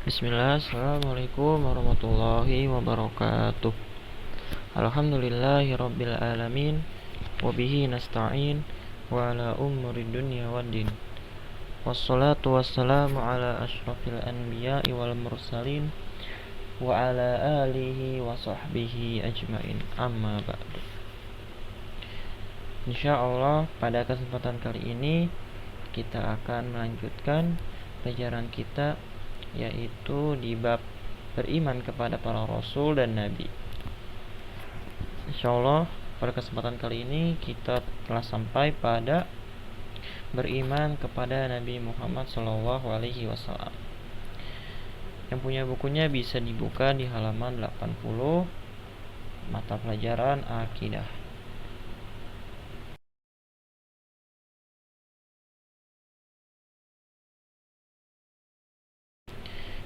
Bismillah, assalamualaikum warahmatullahi wabarakatuh. Alhamdulillahi rabbil alamin, wabihi nasta'in, wa ala umuri dunya waddin. Wassalatu wassalamu ala ashrafil anbiya'i wal mursalin, wa ala alihi wa sahbihi ajmain, amma ba'du. Insyaallah pada kesempatan kali ini kita akan melanjutkan pelajaran kita, yaitu di bab beriman kepada para rasul dan nabi. Insyaallah pada kesempatan kali ini kita telah sampai pada beriman kepada Nabi Muhammad SAW. Yang punya bukunya bisa dibuka di halaman 80, mata pelajaran akidah.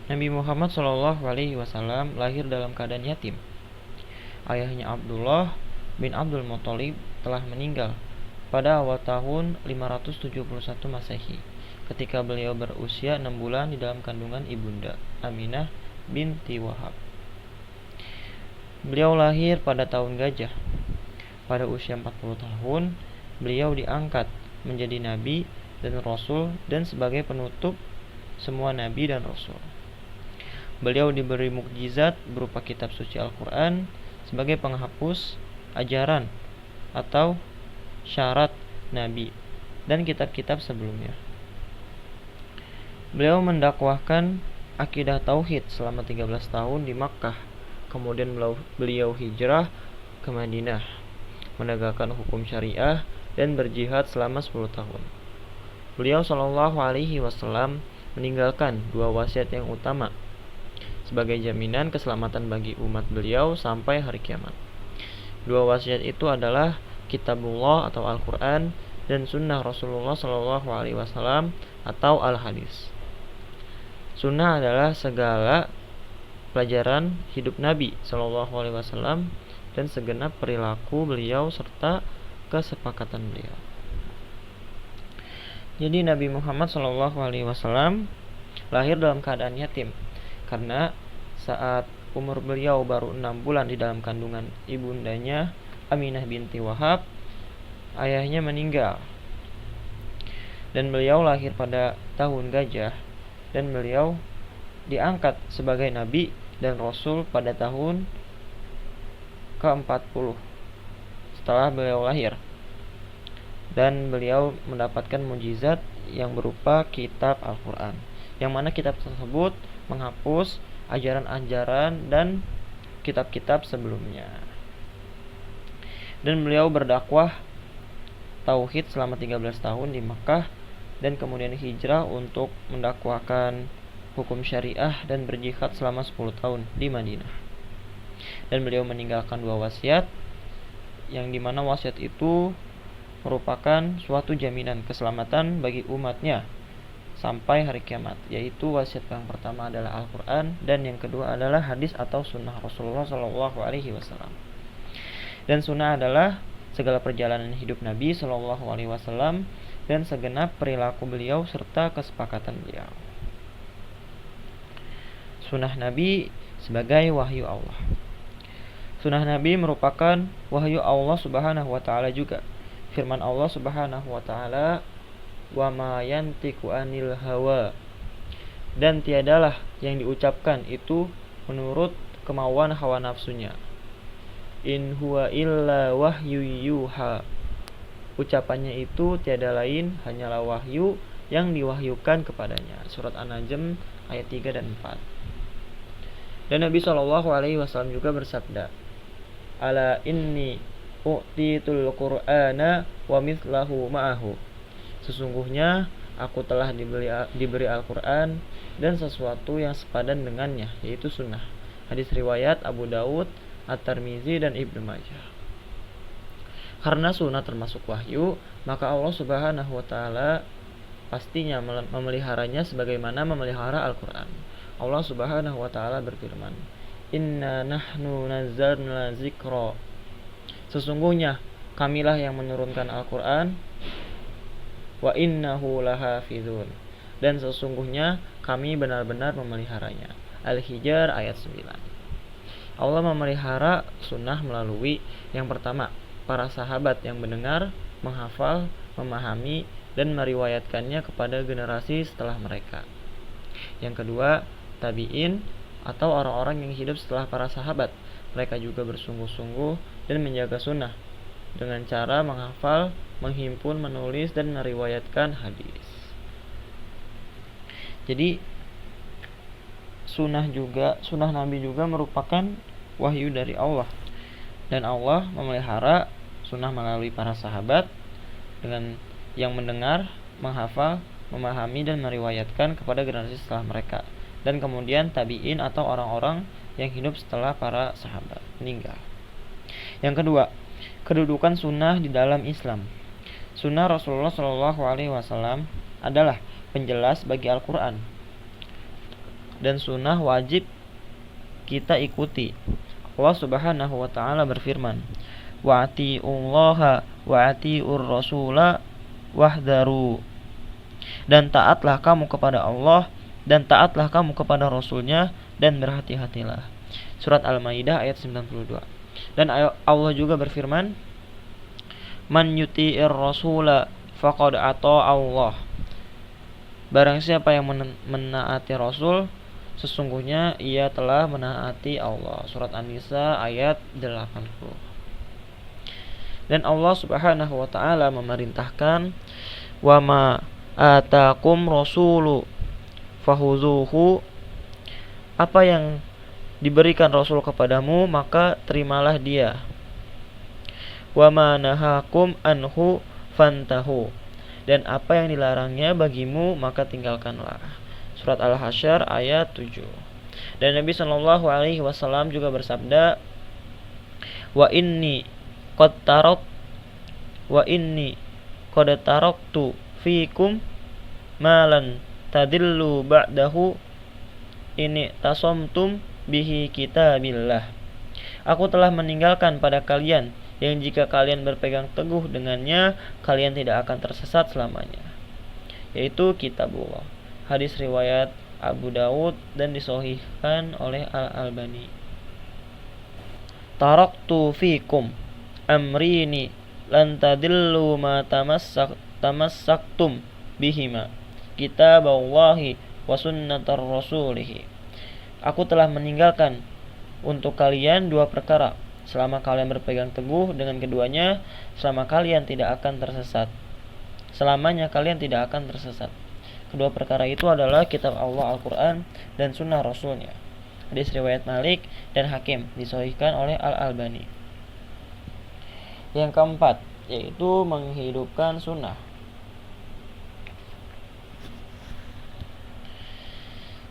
Nabi Muhammad SAW lahir dalam keadaan yatim. Ayahnya Abdullah bin Abdul Muthalib telah meninggal pada awal tahun 571 Masehi, ketika beliau berusia 6 bulan di dalam kandungan ibunda Aminah binti Wahab. Beliau lahir pada tahun gajah. Pada usia 40 tahun, beliau diangkat menjadi nabi dan rasul dan sebagai penutup semua nabi dan rasul. Beliau diberi mukjizat berupa kitab suci Al-Quran sebagai penghapus ajaran atau syarat nabi dan kitab-kitab sebelumnya. Beliau mendakwahkan akidah tauhid selama 13 tahun di Makkah. Kemudian beliau hijrah ke Madinah, menegakkan hukum syariah dan berjihad selama 10 tahun. Beliau SAW meninggalkan 2 wasiat yang utama sebagai jaminan keselamatan bagi umat beliau sampai hari kiamat. 2 wasiat itu adalah Kitabullah atau Al-Quran dan Sunnah Rasulullah SAW atau Al-Hadis. Sunnah adalah segala pelajaran hidup Nabi SAW dan segenap perilaku beliau serta kesepakatan beliau. Jadi Nabi Muhammad SAW lahir dalam keadaan yatim, karena saat umur beliau baru 6 bulan di dalam kandungan ibundanya Aminah binti Wahab, ayahnya meninggal. Dan beliau lahir pada tahun gajah, dan beliau diangkat sebagai nabi dan rasul pada tahun ke-40 setelah beliau lahir. Dan beliau mendapatkan mukjizat yang berupa kitab Al-Quran, yang mana kitab tersebut menghapus ajaran-ajaran dan kitab-kitab sebelumnya. Dan beliau berdakwah tauhid selama 13 tahun di Makkah dan kemudian hijrah untuk mendakwahkan hukum syariah dan berjihad selama 10 tahun di Madinah. Dan beliau meninggalkan 2 wasiat, yang dimana wasiat itu merupakan suatu jaminan keselamatan bagi umatnya sampai hari kiamat, yaitu wasiat yang pertama adalah Al-Quran dan yang kedua adalah hadis atau sunnah Rasulullah SAW. Dan sunnah adalah segala perjalanan hidup Nabi SAW dan segenap perilaku beliau serta kesepakatan beliau. Sunnah Nabi sebagai wahyu Allah. Sunnah Nabi merupakan wahyu Allah Subhanahu wa Ta'ala juga. Firman Allah Subhanahu wa Ta'ala, wa ma yantiqu anil hawa, dan tiadalah yang diucapkan itu menurut kemauan hawa nafsunya. In huwa illa wahyu yuha, ucapannya itu tiada lain hanyalah wahyu yang diwahyukan kepadanya. Surat An-Najm ayat 3 dan 4. Dan Nabi SAW juga bersabda, ala inni u'titul qur'ana wa mithlahu ma'ahu, sesungguhnya aku telah diberi Al-Quran dan sesuatu yang sepadan dengannya, yaitu sunnah. Hadis riwayat Abu Daud, At-Tirmizi dan Ibnu Majah. Karena sunnah termasuk wahyu, maka Allah Subhanahu wa Ta'ala pastinya memeliharanya sebagaimana memelihara Al-Quran. Allah Subhanahu wa Ta'ala berfirman, inna nahnu nazzalna zikra, sesungguhnya kamilah yang menurunkan Al-Quran, wa innahu lahafizun, dan sesungguhnya kami benar-benar memeliharanya. Al-Hijr ayat 9. Allah memelihara sunnah melalui yang pertama, para sahabat yang mendengar, menghafal, memahami, dan meriwayatkannya kepada generasi setelah mereka. Yang kedua, tabi'in atau orang-orang yang hidup setelah para sahabat. Mereka juga bersungguh-sungguh dan menjaga sunnah dengan cara menghafal, menghimpun, menulis, dan meriwayatkan hadis. Jadi sunnah Nabi juga merupakan wahyu dari Allah, dan Allah memelihara sunnah melalui para sahabat dengan yang mendengar, menghafal, memahami, dan meriwayatkan kepada generasi setelah mereka, dan kemudian tabi'in atau orang-orang yang hidup setelah para sahabat meninggal. Yang kedua, kedudukan sunnah di dalam Islam. Sunnah Rasulullah SAW adalah penjelas bagi Al-Quran, dan sunnah wajib kita ikuti. Allah Subhanahu wa ta'ala berfirman, wa'ati'ullaha wa'ati'ur rasula wahdaru, dan taatlah kamu kepada Allah dan taatlah kamu kepada Rasulnya, dan berhati-hatilah. Surat Al-Maidah ayat 92. Dan Allah juga berfirman, man yuti'ir rasula faqad ata'a Allah, barang siapa yang menaati Rasul, sesungguhnya ia telah menaati Allah. Surat An-Nisa ayat 80. Dan Allah Subhanahu wa ta'ala memerintahkan, wa ma atakum rasulu fahuzuhu, apa yang diberikan Rasul kepadamu maka terimalah dia. Wa ma nahakum anhu fantahu, dan apa yang dilarangnya bagimu maka tinggalkanlah. Surat Al-Hasyr ayat 7. Dan Nabi SAW juga bersabda, wa inni qad taraktu fikum malan tadillu ba'dahu ini tasomtum bihi kitabillah. Aku telah meninggalkan pada kalian yang jika kalian berpegang teguh dengannya, kalian tidak akan tersesat selamanya, yaitu kitabullah. Hadis riwayat Abu Dawud dan disahihkan oleh Al-Albani. Taraktu fikum amrini lan tadillu ma tamassaktum bihima kitaballahi wa sunnatar rasulih. Aku telah meninggalkan untuk kalian dua perkara, selama kalian berpegang teguh dengan keduanya, selama kalian tidak akan tersesat. Selamanya kalian tidak akan tersesat. Kedua perkara itu adalah kitab Allah Al-Quran dan sunnah Rasulnya. Hadis riwayat Malik dan Hakim, disahihkan oleh Al-Albani. Yang keempat, yaitu menghidupkan sunnah.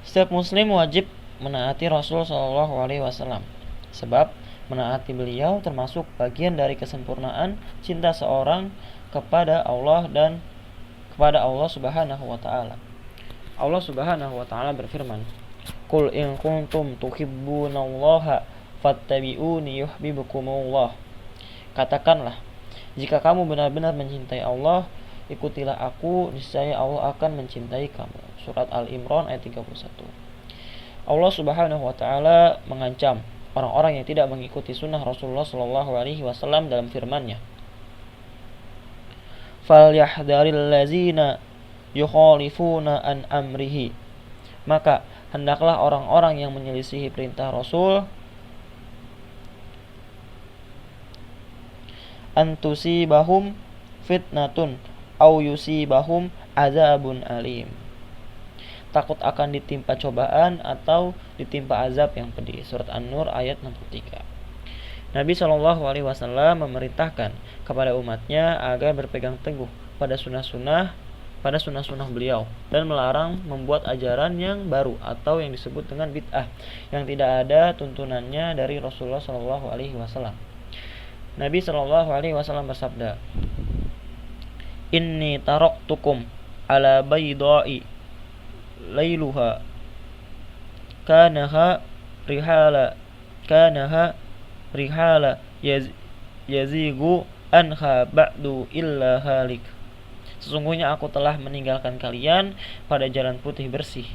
Setiap muslim wajib menaati Rasul SAW, sebab menaati beliau termasuk bagian dari kesempurnaan cinta seorang kepada Allah dan kepada Allah Subhanahu wa ta'ala. Allah Subhanahu wa ta'ala berfirman, qul in kuntum tuhibbunallaha fattabi'uni yuhibbukumullah. Katakanlah, jika kamu benar-benar mencintai Allah, ikutilah aku, niscaya Allah akan mencintai kamu. Surat Al-Imran ayat 31. Allah Subhanahu wa ta'ala mengancam orang-orang yang tidak mengikuti sunnah Rasulullah SAW dalam firman-Nya, falyahdharil ladzina yukhalifuna an amrihi, maka hendaklah orang-orang yang menyelisihi perintah Rasul antusibahum fitnatun au yusibahum azabun alim, takut akan ditimpa cobaan atau ditimpa azab yang pedih. Surat An-Nur ayat 63. Nabi SAW memerintahkan kepada umatnya agar berpegang teguh pada sunnah-sunnah beliau, dan melarang membuat ajaran yang baru atau yang disebut dengan bid'ah yang tidak ada tuntunannya dari Rasulullah SAW. Nabi SAW bersabda, inni taraktukum ala baydai lailuha kanaha rihala yazigu anha ba'du illa halik. Sesungguhnya aku telah meninggalkan kalian pada jalan putih bersih,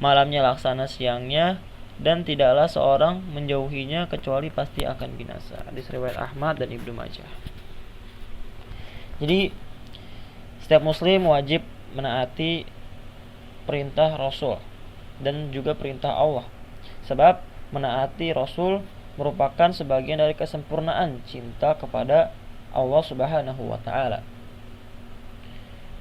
malamnya laksana siangnya, dan tidaklah seorang menjauhinya kecuali pasti akan binasa. Hadis riwayat Ahmad dan Ibnu Majah. Jadi setiap muslim wajib menaati perintah Rasul dan juga perintah Allah, sebab menaati Rasul merupakan sebagian dari kesempurnaan cinta kepada Allah Subhanahu wa taala.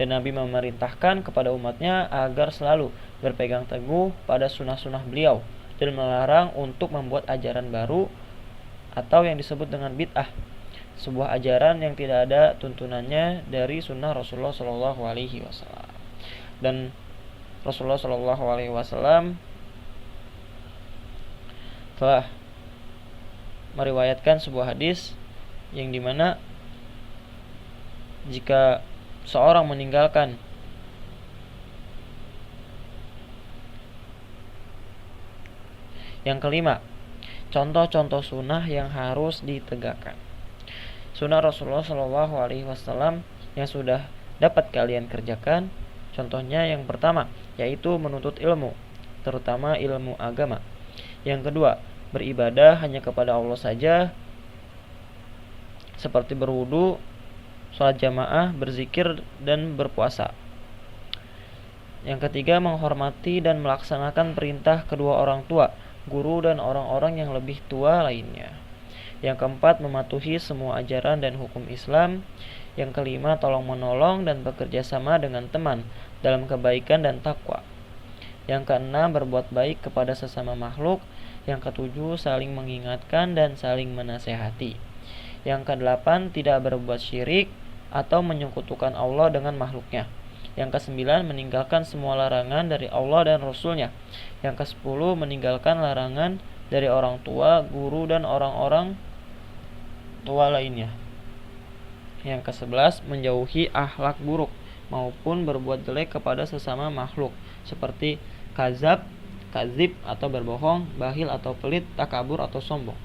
Dan Nabi memerintahkan kepada umatnya agar selalu berpegang teguh pada sunnah-sunnah beliau dan melarang untuk membuat ajaran baru atau yang disebut dengan bid'ah, sebuah ajaran yang tidak ada tuntunannya dari sunnah Rasulullah Shallallahu Alaihi Wasallam. Dan Rasulullah Shallallahu Alaihi Wasallam telah meriwayatkan sebuah hadis yang dimana jika seorang meninggalkan yang kelima, contoh-contoh sunnah yang harus ditegakkan. Sunnah Rasulullah Shallallahu Alaihi Wasallam yang sudah dapat kalian kerjakan, contohnya yang pertama yaitu menuntut ilmu, terutama ilmu agama. Yang kedua, beribadah hanya kepada Allah saja, seperti berwudu, sholat jamaah, berzikir, dan berpuasa. Yang ketiga, menghormati dan melaksanakan perintah kedua orang tua, guru, dan orang-orang yang lebih tua lainnya. Yang keempat, mematuhi semua ajaran dan hukum Islam. Yang kelima, tolong menolong dan bekerja sama dengan teman dalam kebaikan dan takwa. Yang keenam, berbuat baik kepada sesama makhluk. Yang ketujuh, saling mengingatkan dan saling menasehati. Yang kedelapan, tidak berbuat syirik atau menyekutukan Allah dengan makhluknya. Yang kesembilan, meninggalkan semua larangan dari Allah dan Rasulnya. Yang kesepuluh, meninggalkan larangan dari orang tua, guru, dan orang-orang tua lainnya. Yang kesebelas, menjauhi akhlak buruk maupun berbuat jelek kepada sesama makhluk, seperti kazib atau berbohong, bahil atau pelit, takabur atau sombong.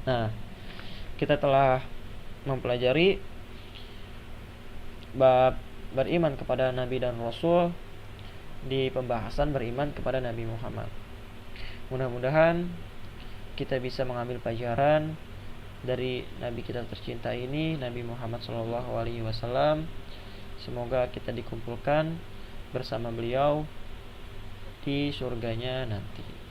Nah, kita telah mempelajari bab beriman kepada Nabi dan Rasul di pembahasan beriman kepada Nabi Muhammad. Mudah-mudahan kita bisa mengambil pelajaran dari Nabi kita tercinta ini, Nabi Muhammad SAW. Semoga kita dikumpulkan bersama beliau di surganya nanti.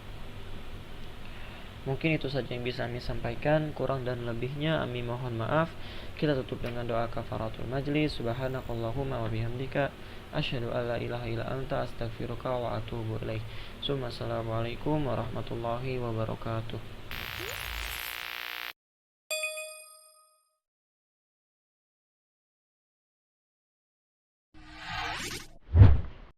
Mungkin itu saja yang bisa kami sampaikan. Kurang dan lebihnya kami mohon maaf. Kita tutup dengan doa kafaratul majlis. Subhanakallahumma wa bihamdika asyhadu an la ilaha illa anta astaghfiruka wa atubu ilaik. Assalamualaikum warahmatullahi wabarakatuh.